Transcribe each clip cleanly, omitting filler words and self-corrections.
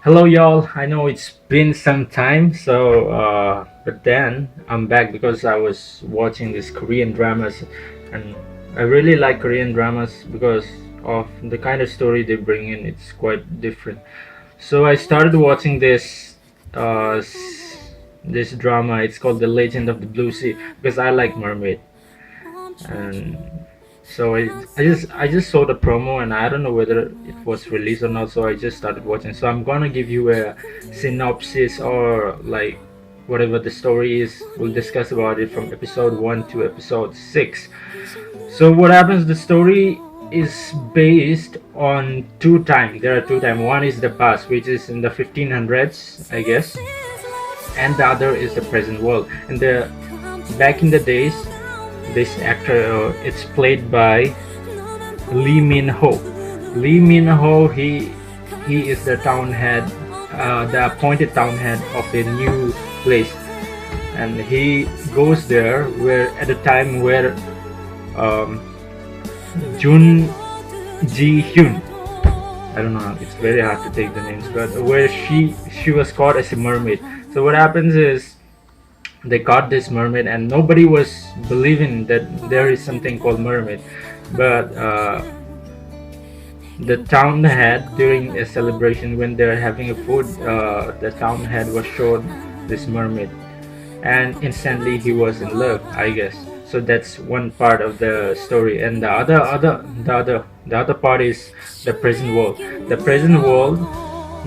Hello, y'all. I know it's been some time, but then I'm back because I was watching these Korean dramas, and I really like Korean dramas because of the kind of story they bring in. It's quite different. So I started watching this drama. It's called The Legend of the Blue Sea because I like mermaid, and so I just saw the promo and I don't know whether it was released or not, so I just started watching. So I'm gonna give you a synopsis or like whatever the story is. We'll discuss about it from episode 1 to episode 6. So what happens, the story is based on two time. There are two time. One is the past, which is in the 1500s, I guess, and the other is the present world. And the back in the days, this actor, it's played by Lee Min Ho. Lee Min Ho, he is the town head, the appointed town head of the new place, and he goes there where at the time where um, Jun Ji Hyun, I don't know, it's very hard to take the names, but where she was caught as a mermaid. So what happens is they caught this mermaid and nobody was believing that there is something called mermaid, but the town head, during a celebration when they're having a food, the town head was shown this mermaid, and instantly he was in love, I guess. So that's one part of the story, and the other part is the present world. The present world,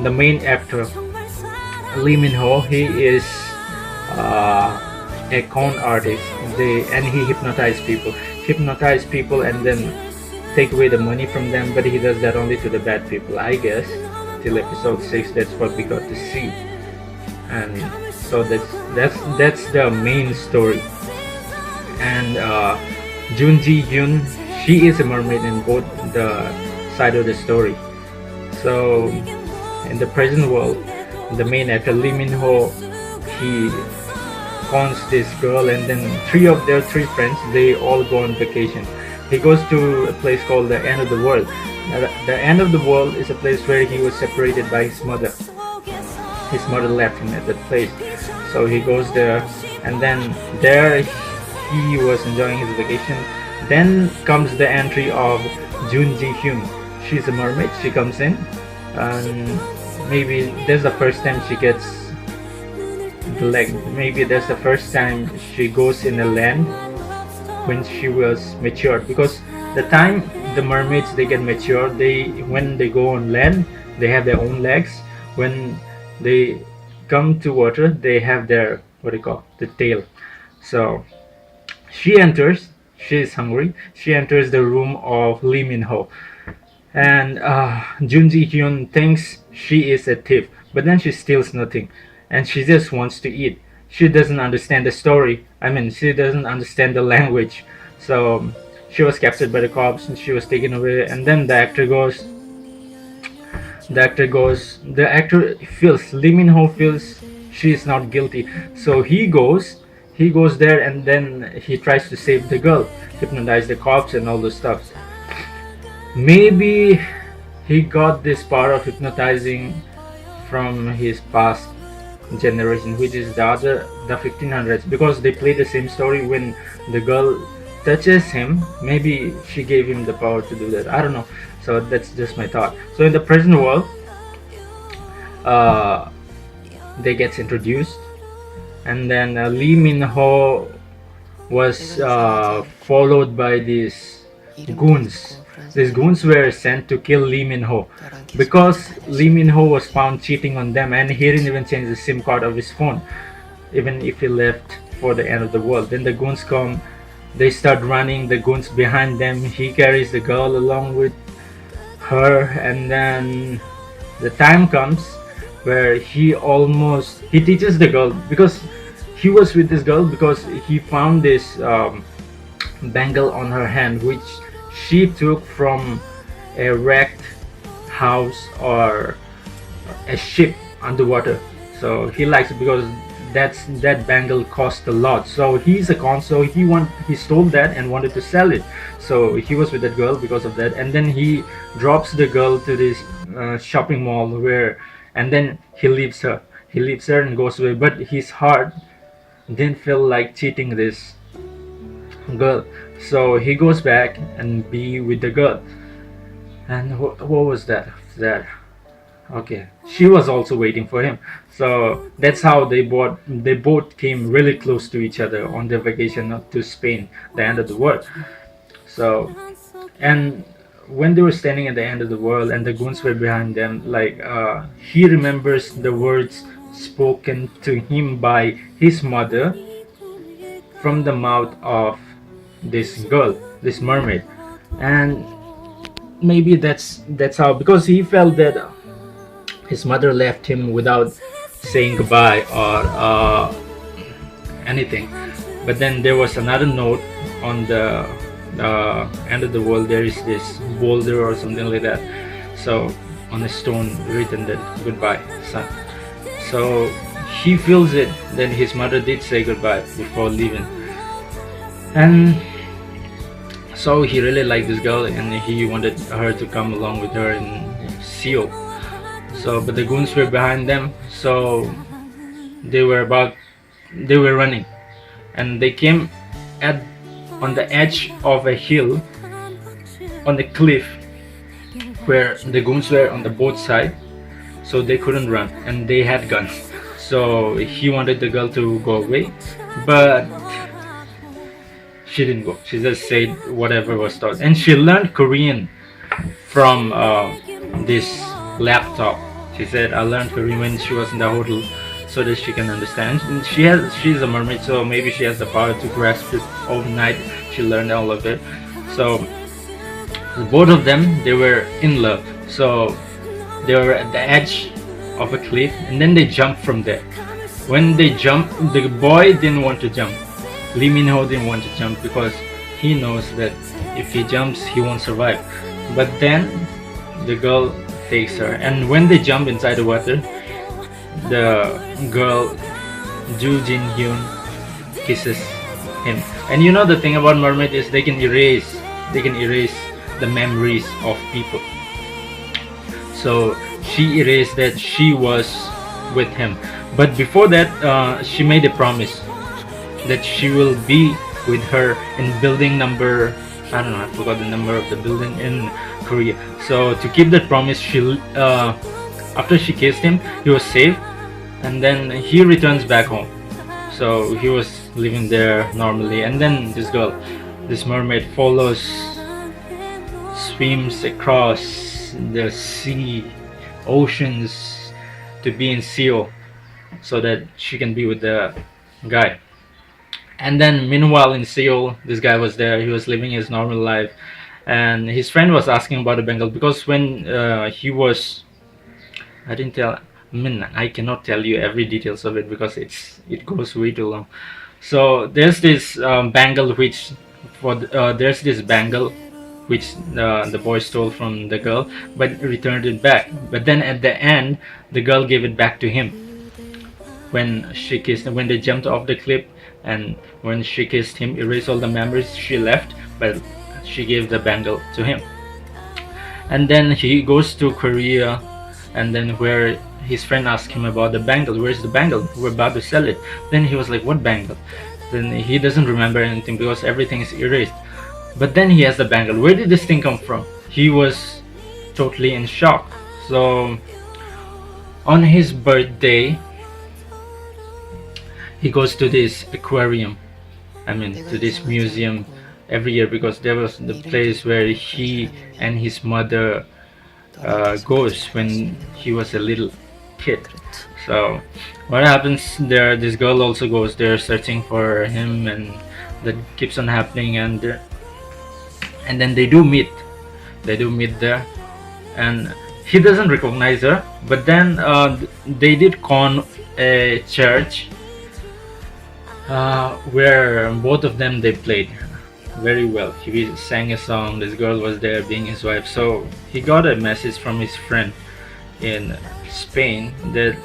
the main actor Lee Min Ho, he is uh, a con artist. And he hypnotize people, and then take away the money from them. But he does that only to the bad people, I guess. Till episode 6, that's what we got to see. And so that's the main story. And Jun Ji Hyun, she is a mermaid in both the side of the story. So in the present world, the main actor Lee Min Ho, he cons this girl, and then three of their three friends, they all go on vacation. He goes to a place called the end of the world. The end of the world is a place where he was separated by his mother. His mother left him at that place, so he goes there, and then there he was enjoying his vacation. Then comes the entry of Jun Ji Hyun. She's a mermaid. She comes in, and maybe that's the first time she gets the leg. Maybe that's the first time she goes in the land when she was matured. Because the time the mermaids they get mature, they when they go on land, they have their own legs. When they come to water, they have their what do you call the tail. So she enters. She is hungry. She enters the room of Lee Min Ho, and Jun Ji Hyun thinks she is a thief, but then she steals nothing, and she just wants to eat. She doesn't understand the story. I mean, she doesn't understand the language. So she was captured by the cops and she was taken away. And then the actor feels, Lee Min Ho feels she is not guilty. So he goes there, and then he tries to save the girl, hypnotize the cops and all the stuff. Maybe he got this power of hypnotizing from his past generation, which is the 1500s, because they play the same story. When the girl touches him, maybe she gave him the power to do that. I don't know. So that's just my thought. So in the present world, uh, they gets introduced, and then Lee Min Ho was followed by these goons. These goons were sent to kill Lee Min Ho because Lee Min Ho was found cheating on them, and he didn't even change the SIM card of his phone, even if he left for the end of the world. Then the goons come, they start running, the goons behind them. He carries the girl along with her, and then the time comes where he teaches the girl, because he was with this girl because he found this bangle on her hand, which she took from a wrecked house or a ship underwater. So he likes it because that bangle cost a lot. So he's a con. So he stole that and wanted to sell it. So he was with that girl because of that. And then he drops the girl to this shopping mall where and then he leaves her and goes away, but his heart didn't feel like cheating this girl. So he goes back and be with the girl. And what was that okay, she was also waiting for him. So that's how they both came really close to each other on their vacation to Spain, the end of the world. So, and when they were standing at the end of the world and the goons were behind them, like he remembers the words spoken to him by his mother from the mouth of this girl, this mermaid. And maybe that's how, because he felt that his mother left him without saying goodbye or anything. But then there was another note on the end of the world. There is this boulder or something like that. So on a stone written that goodbye, son. So he feels it. Then his mother did say goodbye before leaving, and so he really liked this girl and he wanted her to come along with her in Seoul. So, but the goons were behind them. So they were running, and they came at on the edge of a hill on the cliff where the goons were on the both side. So they couldn't run, and they had guns. So he wanted the girl to go away, but she didn't go. She just said whatever was taught, and she learned Korean from this laptop. She said I learned Korean when she was in the hotel, so that she can understand. And she's a mermaid, so maybe she has the power to grasp it overnight. She learned all of it. So both of them, they were in love. So they were at the edge of a cliff, and then they jumped from there. When they jumped, the boy didn't want to jump. Lee Min Ho didn't want to jump because he knows that if he jumps, he won't survive. But then the girl takes her, and when they jump inside the water, the girl Joo Jin Hyun kisses him. And you know the thing about mermaid is they can erase the memories of people. So she erased that she was with him. But before that, she made a promise that she will be with her in building number, I don't know, I forgot the number of the building in Korea. So to keep that promise, after she kissed him, he was safe, and then he returns back home. So he was living there normally, and then this mermaid swims across the sea, oceans, to be in Seoul, so that she can be with the guy. And then meanwhile in Seoul, this guy was there. He was living his normal life, and his friend was asking about the Bengal, because when he was, I didn't tell. I cannot tell you every details of it because it goes way too long. So there's this bangle there's this bangle which the boy stole from the girl, but returned it back. But then at the end, the girl gave it back to him when they jumped off the cliff, and when she kissed him, erased all the memories she left, but she gave the bangle to him. And then he goes to Korea, and then where his friend asked him about the bangle. Where's the bangle? We're about to sell it. Then he was like, what bangle? Then he doesn't remember anything because everything is erased. But then he has the bangle. Where did this thing come from? He was totally in shock. So on his birthday, he goes to this aquarium, to this museum every year, because there was the place where he and his mother goes when he was a little kid. So what happens there, this girl also goes there searching for him, and that keeps on happening, and then they do meet there, and he doesn't recognize her. But then they did con a church where both of them, they played very well. He sang a song, this girl was there being his wife. So he got a message from his friend in Spain that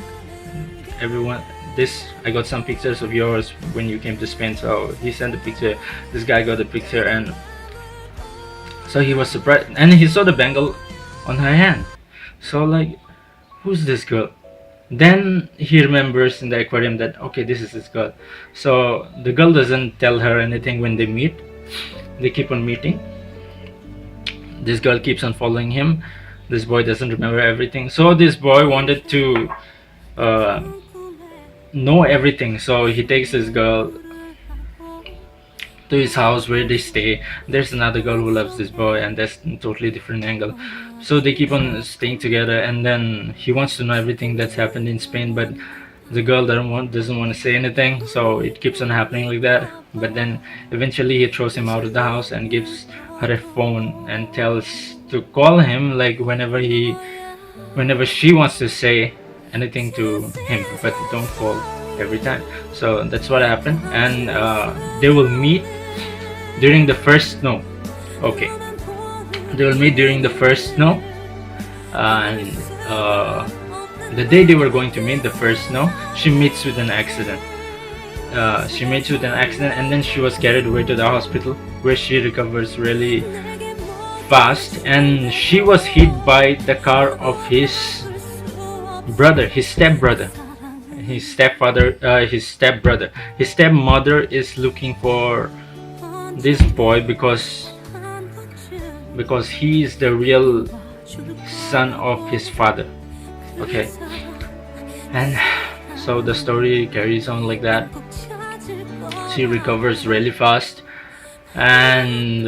I got some pictures of yours when you came to Spain. So he sent a picture, this guy got a picture, and so he was surprised, and he saw the bangle on her hand. So like, who's this girl? Then he remembers in the aquarium that okay, this is his girl. So the girl doesn't tell her anything when they meet. They keep on meeting. This girl keeps on following him. This boy doesn't remember everything. So this boy wanted to uh, know everything. So he takes this girl to his house where they stay. There's another girl who loves this boy, and that's a totally different angle. So they keep on staying together, and then he wants to know everything that's happened in Spain, but the girl doesn't want to say anything. So it keeps on happening like that. But then eventually he throws him out of the house and gives her a phone and tells to call him like whenever she wants to say anything to him, but don't call every time. So that's what happened, and they will meet during the first snow. Okay, they will meet during the first snow, and the day they were going to meet, the first snow, she meets with an accident. And then she was carried away to the hospital, where she recovers really fast, and she was hit by the car of his brother, his stepbrother, his stepfather, his stepbrother. His stepmother is looking for this boy because he is the real son of his father. Okay, and so the story carries on like that. She recovers really fast, and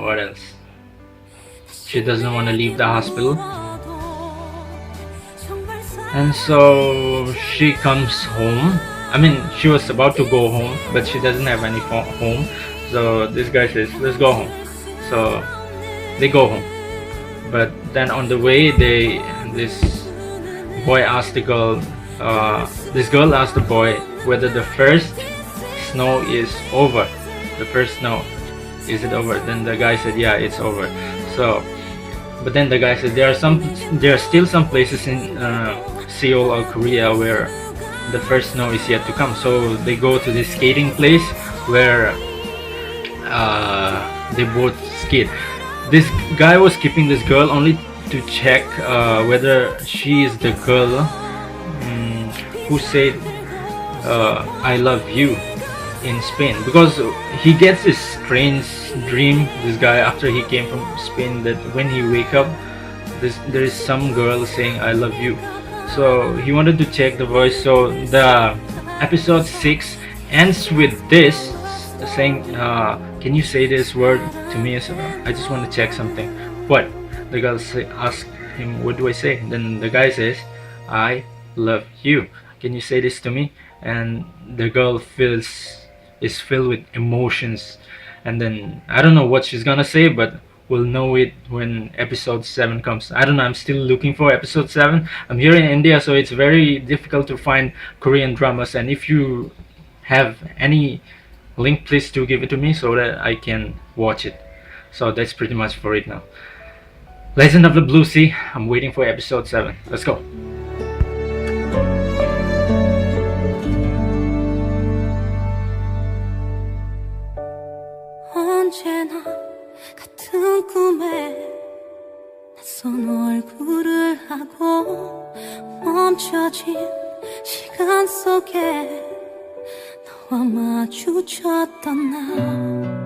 what else? She doesn't want to leave the hospital, and so she comes home. I mean, she was about to go home, but she doesn't have any home. So this guy says, "Let's go home." So they go home, but then on the way, this boy asked the girl. This girl asked the boy whether the first snow is over. The first snow, is it over? Then the guy said, "Yeah, it's over." So, but then the guy said there are still some places in Seoul or Korea where the first snow is yet to come. So they go to this skating place where they both skate. This guy was keeping this girl only to check whether she is the girl who said "I love you" in Spain, because he gets this strange dream, this guy, after he came from Spain, that when he wake up, there is some girl saying "I love you." So he wanted to check the voice. So the episode 6 ends with this saying, "Can you say this word to me? So I just want to check something." What? The girl asked him, "What do I say?" Then the guy says, "I love you. Can you say this to me?" And the girl is filled with emotions, and then I don't know what she's gonna say, but we'll know it when episode 7 comes. I don't know, I'm still looking for episode 7. I'm here in India, so it's very difficult to find Korean dramas, and if you have any link, please do give it to me so that I can watch it. So that's pretty much for it now. Legend of the Blue Sea, I'm waiting for episode 7. Let's go. 언제나 같은 꿈에 낯선 얼굴을 하고 멈춰진 시간 속에 너와 마주쳤던 나